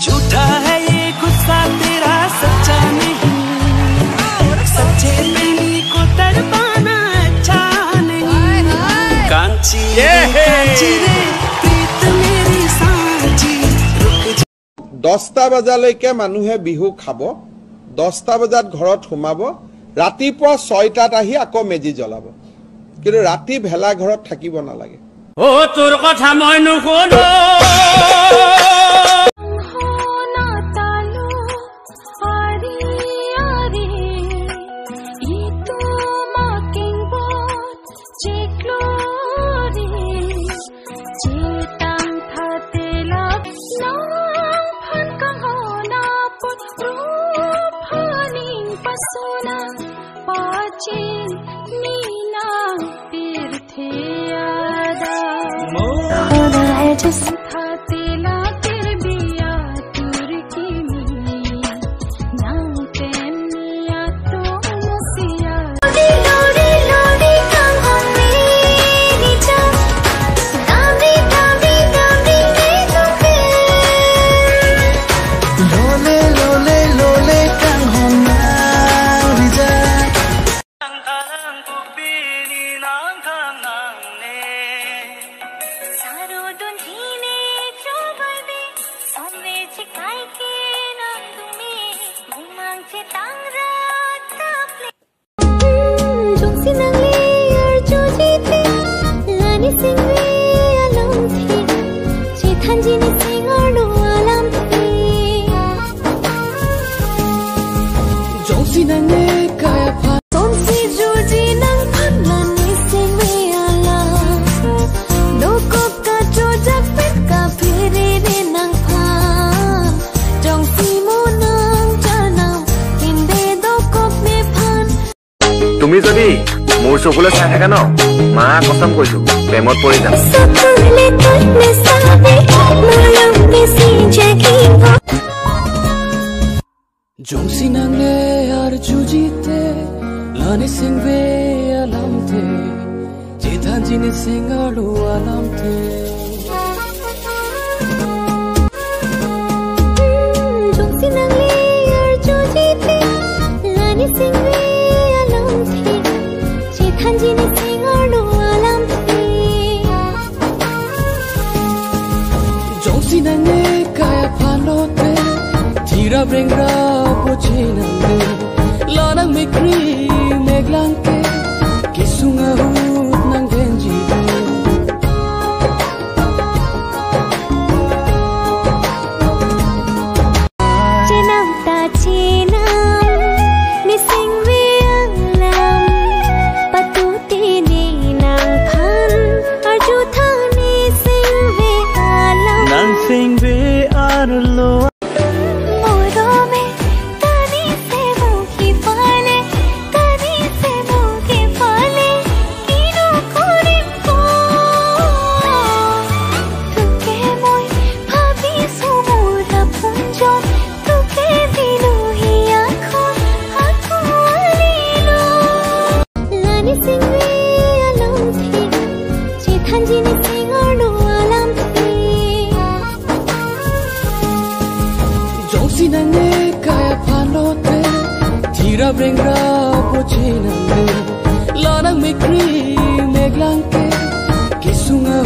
झूठा है ये गुस्सा तेरा सच्चा नहीं, सच्चे प्रेमी को तड़पाना अच्छा नहीं। कांची रे प्रीत मेरी सांची। 10টা বজালৈকে মানুহে বিহু খাব, 10টা বজাত ঘৰত সোমাব, ৰাতিপুৱা 6টাত আহি আকৌ মেজি জ্বলাব, কিন্তু ৰাতি ভেলা ঘৰত থাকিব নালাগে। ও তোৰ কথা মই নুশুনো। তুমি যদি মোৰ চকুলে চাই থাকা ন, মা কসম কৈছো প্ৰেমত পৰি যাম। Jongsi nangne ar jujite lani singve alamte jetan jini singalu alamte Jongsi nangne ar jujite lani singve alamte jetan jini singalu alamte Jongsi nangne kaya phanote Tira bringra pochinande lanang mikri meglangke kisunga hut nang genji Chenam ta chenam nising ve alam patuti ni nang phan arjutha nising ve alam nang sing ve arlo Tira bringra pochinande lanang mikri meglangke kisunga